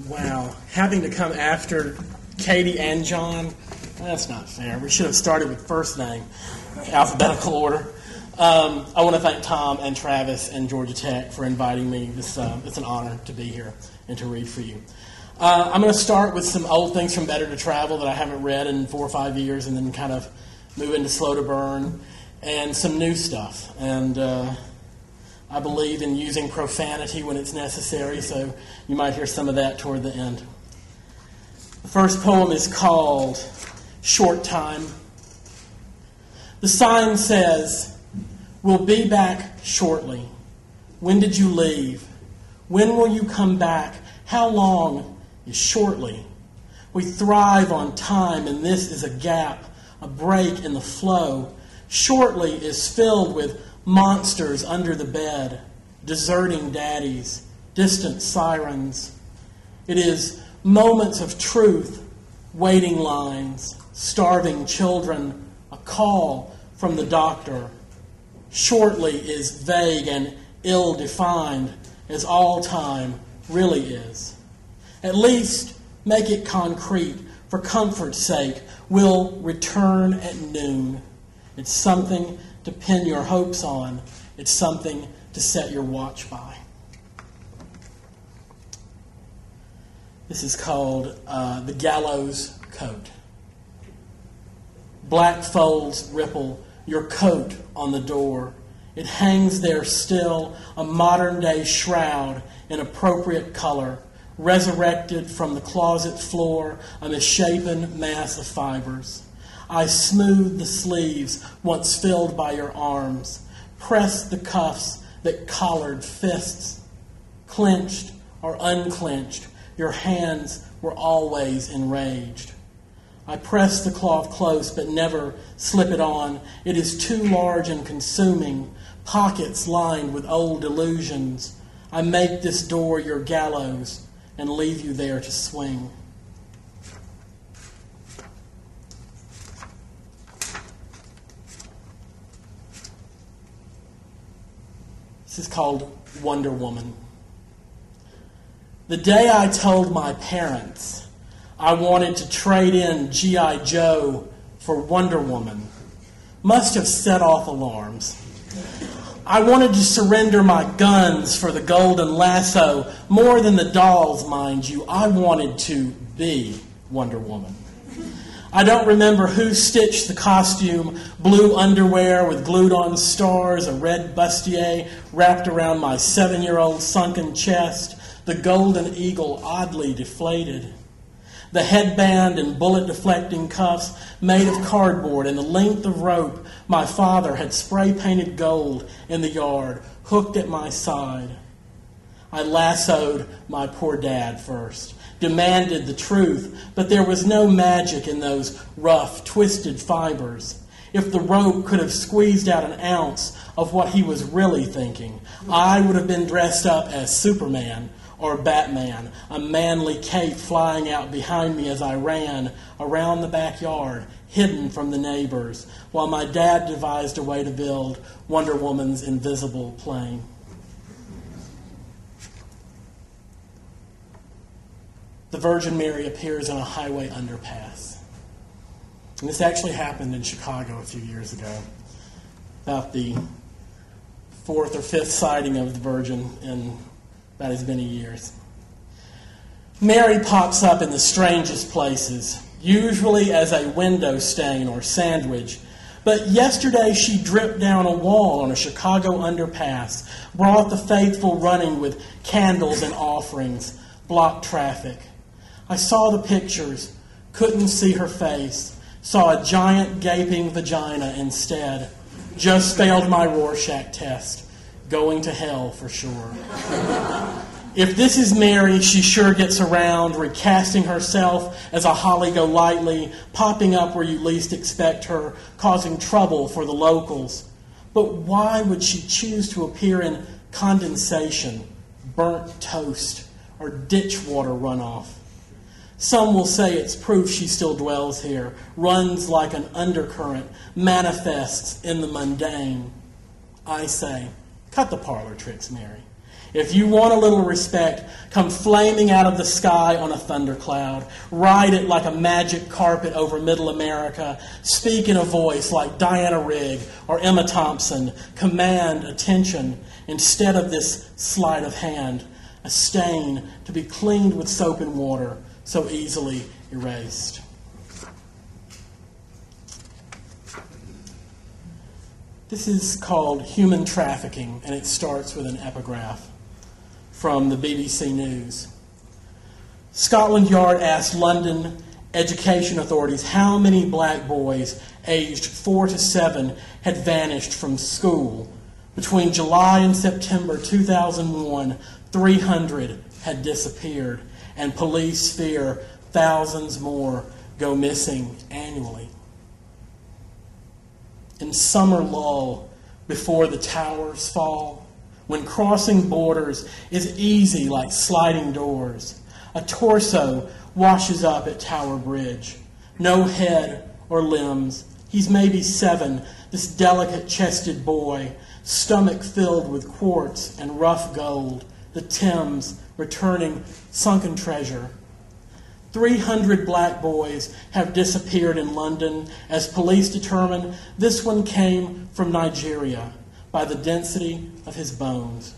Wow. Having to come after Katie and John, that's not fair. We should have started with first name, alphabetical order. I want to thank Tom and Travis and Georgia Tech for inviting me. It's an honor to be here and to read for you. I'm going to start with some old things from Better to Travel that I haven't read in 4 or 5 years, and then kind of move into Slow to Burn and some new stuff. And I believe in using profanity when it's necessary, so you might hear some of that toward the end. The first poem is called Short Time. The sign says, "We'll be back shortly. When did you leave? When will you come back? How long is shortly? We thrive on time, and this is a gap, a break in the flow. Shortly is filled with monsters under the bed, deserting daddies, distant sirens. It is moments of truth, waiting lines, starving children, a call from the doctor. Shortly is vague and ill-defined, as all time really is. At least make it concrete, for comfort's sake. We'll return at noon. It's something to pin your hopes on. It's something to set your watch by." This is called The Gallows Coat. Black folds ripple your coat on the door. It hangs there still, a modern-day shroud in appropriate color, resurrected from the closet floor, a misshapen mass of fibers. I smooth the sleeves once filled by your arms, press the cuffs that collared fists. Clenched or unclenched, your hands were always enraged. I press the cloth close but never slip it on. It is too large and consuming, pockets lined with old illusions. I make this door your gallows and leave you there to swing. This is called Wonder Woman. The day I told my parents I wanted to trade in G.I. Joe for Wonder Woman must have set off alarms. I wanted to surrender my guns for the golden lasso, more than the dolls, mind you. I wanted to be Wonder Woman. I don't remember who stitched the costume, blue underwear with glued-on stars, a red bustier wrapped around my 7-year-old sunken chest, the golden eagle oddly deflated. The headband and bullet-deflecting cuffs made of cardboard and the length of rope my father had spray-painted gold in the yard, hooked at my side. I lassoed my poor dad first, demanded the truth, but there was no magic in those rough, twisted fibers. If the rope could have squeezed out an ounce of what he was really thinking, I would have been dressed up as Superman or Batman, a manly cape flying out behind me as I ran around the backyard, hidden from the neighbors, while my dad devised a way to build Wonder Woman's invisible plane. The Virgin Mary appears on a highway underpass. And this actually happened in Chicago a few years ago, about the 4th or 5th sighting of the Virgin in about as many years. Mary pops up in the strangest places, usually as a window stain or sandwich. But yesterday she dripped down a wall on a Chicago underpass, brought the faithful running with candles and offerings, blocked traffic. I saw the pictures, couldn't see her face, saw a giant gaping vagina instead. Just failed my Rorschach test. Going to hell for sure. If this is Mary, she sure gets around, recasting herself as a Holly Golightly, popping up where you least expect her, causing trouble for the locals. But why would she choose to appear in condensation, burnt toast, or ditch water runoff? Some will say it's proof she still dwells here, runs like an undercurrent, manifests in the mundane. I say, cut the parlor tricks, Mary. If you want a little respect, come flaming out of the sky on a thundercloud. Ride it like a magic carpet over middle America. Speak in a voice like Diana Rigg or Emma Thompson. Command attention instead of this sleight of hand, a stain to be cleaned with soap and water, so easily erased. This is called Human Trafficking, and it starts with an epigraph from the BBC News. Scotland Yard asked London education authorities how many black boys aged 4 to 7 had vanished from school. Between July and September 2001, 300 had disappeared, and police fear thousands more go missing annually. In summer lull before the towers fall, when crossing borders is easy like sliding doors, a torso washes up at Tower Bridge. No head or limbs. He's maybe 7, this delicate-chested boy, stomach filled with quartz and rough gold, the Thames returning sunken treasure. 300 black boys have disappeared in London as police determine this one came from Nigeria by the density of his bones.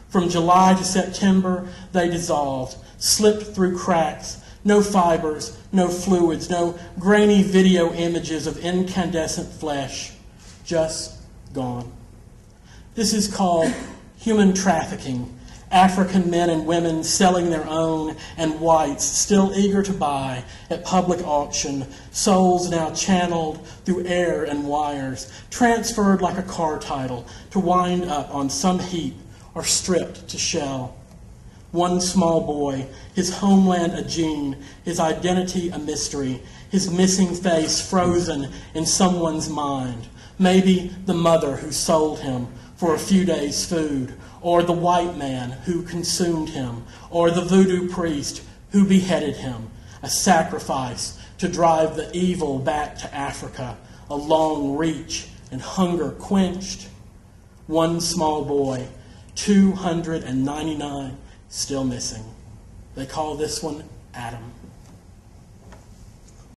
From July to September, they dissolved, slipped through cracks, no fibers, no fluids, no grainy video images of incandescent flesh, just gone. This is called human trafficking. African men and women selling their own, and whites still eager to buy at public auction, souls now channeled through air and wires, transferred like a car title to wind up on some heap or stripped to shell. One small boy, his homeland a gene, his identity a mystery, his missing face frozen in someone's mind. Maybe the mother who sold him for a few days' food, or the white man who consumed him, or the voodoo priest who beheaded him, a sacrifice to drive the evil back to Africa, a long reach and hunger quenched. One small boy, 299 still missing. They call this one Adam.